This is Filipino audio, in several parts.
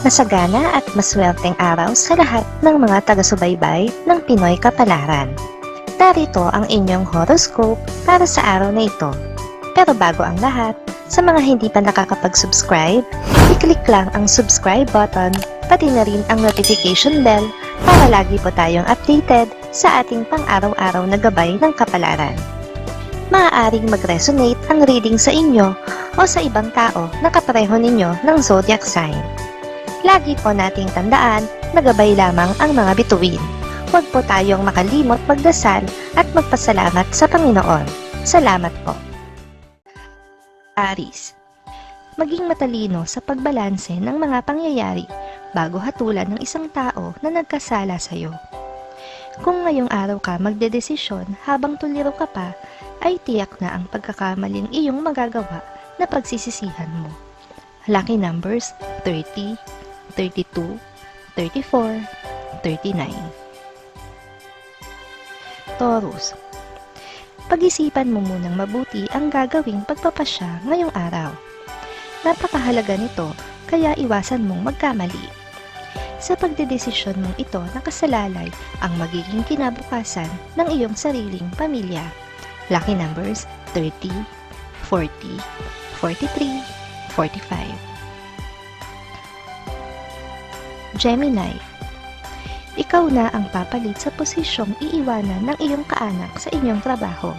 Masagana at maswerteng araw sa lahat ng mga taga-subaybay ng Pinoy Kapalaran. Narito ang inyong horoscope para sa araw na ito. Pero bago ang lahat, sa mga hindi pa nakakapag-subscribe, i-click lang ang subscribe button, pati na rin ang notification bell para lagi po tayong updated sa ating pang-araw-araw na gabay ng kapalaran. Maaaring mag-resonate ang reading sa inyo o sa ibang tao na kapareho ninyo ng zodiac sign. Lagi po nating tandaan na gabay lamang ang mga bituin. Huwag po tayong makalimot magdasal at magpasalamat sa Panginoon. Salamat po. Aries, maging matalino sa pagbalanse ng mga pangyayari bago hatulan ng isang tao na nagkasala sa iyo. Kung ngayong araw ka magdedesisyon habang tuliro ka pa, ay tiyak na ang pagkakamaling iyong magagawa na pagsisisihan mo. Lucky numbers 30, 32, 34, 39. Taurus, pag-isipan mo munang mabuti ang gagawing pagpapasya ngayong araw. Napakahalaga nito, kaya iwasan mong magkamali. Sa pagdedesisyon mong ito nakasalalay ang magiging kinabukasan ng iyong sariling pamilya. Lucky numbers 30, 40, 43, 45. Gemini, ikaw na ang papalit sa posisyong iiwanan ng iyong kaanak sa inyong trabaho.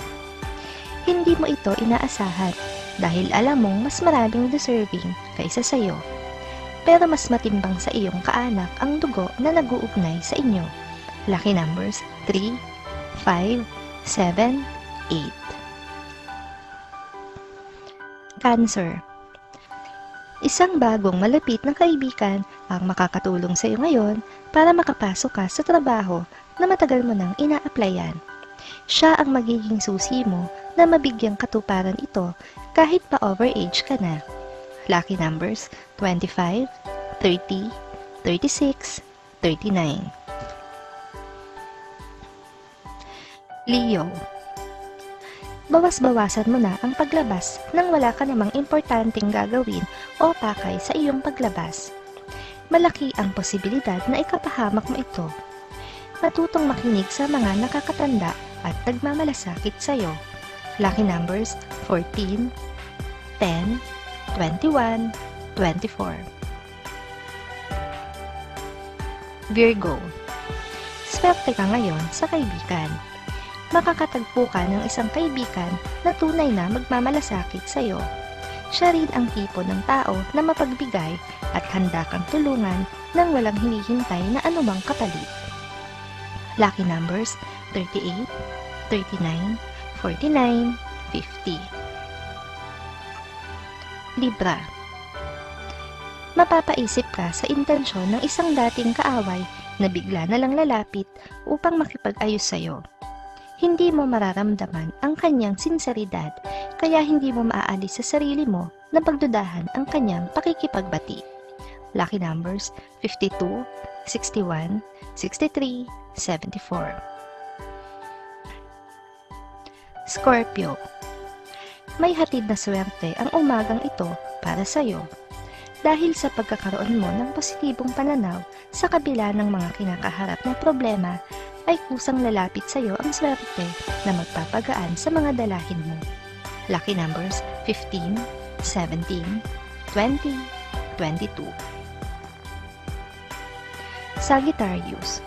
Hindi mo ito inaasahan dahil alam mong mas maraming deserving kaysa sa iyo. Pero mas matimbang sa iyong kaanak ang dugo na nag-uugnay sa inyo. Lucky numbers 3, 5, 7, 8. Cancer, isang bagong malapit na kaibigan ang makakatulong sa iyo ngayon para makapasok ka sa trabaho na matagal mo nang ina-applyan. Siya ang magiging susi mo na mabigyang katuparan ito kahit pa overage ka na. Lucky numbers 25, 30, 36, 39. Leo, bawas-bawasan mo na ang paglabas nang wala ka namang importanteng gagawin o pakay sa iyong paglabas. Malaki ang posibilidad na ikapahamak mo ito. Matutong makinig sa mga nakakatanda at nagmamalasakit sa iyo. Lucky numbers 14, 10, 21, 24. Virgo, swerte ka ngayon sa kaibigan. Makakatagpo ka ng isang kaibigan na tunay na magmamalasakit sa iyo. Siya rin ang tipo ng tao na mapagbigay at handa kang tulungan nang walang hinihintay na anumang kapalit. Lucky numbers 38, 39, 49, 50. Libra, mapapaisip ka sa intensyon ng isang dating kaaway na bigla na lang lalapit upang makipag-ayos sa iyo. Hindi mo mararamdaman ang kanyang sinseridad, kaya hindi mo maaalis sa sarili mo na pagdudahan ang kanyang pakikipagbati. Lucky numbers 52, 61, 63, 74. Scorpio, may hatid na swerte ang umagang ito para sa iyo. Dahil sa pagkakaroon mo ng positibong pananaw sa kabila ng mga kinakaharap na problema, ay kusang lalapit sa iyo ang swerte na magpapagaan sa mga dalahin mo. Lucky numbers 15, 17, 20, 22. Sagittarius,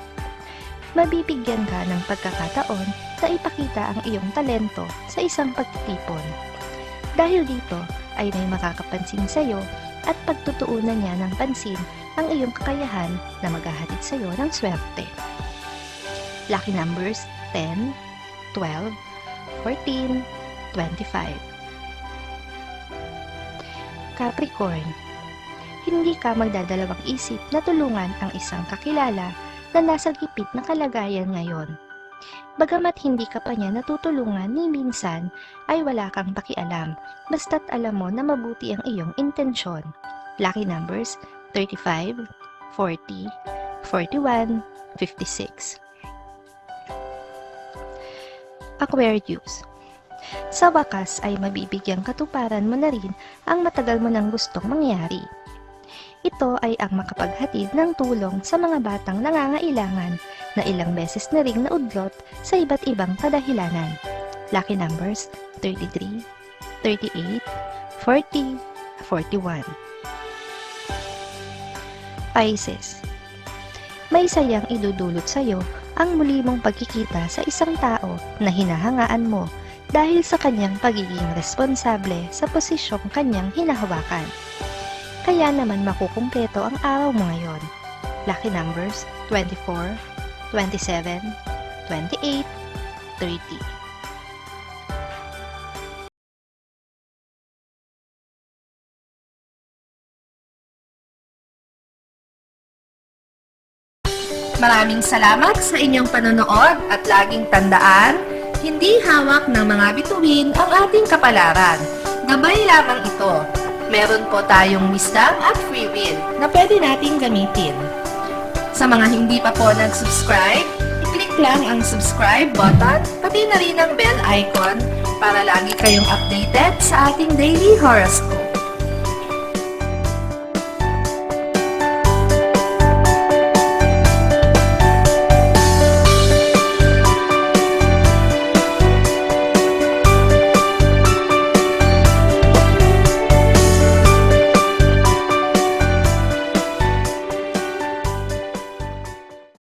mabibigyan ka ng pagkakataon na ipakita ang iyong talento sa isang pagtitipon. Dahil dito ay may makakapansin sa iyo at pagtutuunan niya ng pansin ang iyong kakayahan na maghahatid sa iyo ng swerte. Lucky numbers 10, 12, 14, 25. Capricorn, hindi ka magdadalawang isip na tulungan ang isang kakilala na nasa gipit na kalagayan ngayon. Bagamat hindi ka pa niya natutulungan ni minsan, ay wala kang pakialam, basta't alam mo na mabuti ang iyong intensyon. Lucky numbers 35, 40, 41, 56. Aquarius, sa wakas ay mabibigyang katuparan mo na rin ang matagal mo nang gustong mangyari. Ito ay ang makapaghatid ng tulong sa mga batang nangangailangan na ilang beses na ring naudlot sa iba't ibang kadahilanan. Lucky numbers 33, 38, 40, 41. Pisces. May sayang idudulot sa iyo ang muli mong pagkikita sa isang tao na hinahangaan mo dahil sa kanyang pagiging responsable sa posisyong kanyang hinahawakan. Kaya naman makukumpleto ang araw mo ngayon. Lucky numbers 24, 27, 28, 30. Maraming salamat sa inyong panonood at laging tandaan, hindi hawak ng mga bituin ang ating kapalaran. Gabay lamang ito. Meron po tayong wisdom at free will na pwede nating gamitin. Sa mga hindi pa po nag-subscribe, i-click lang ang subscribe button, pati na rin ang bell icon para lagi kayong updated sa ating daily horoscope.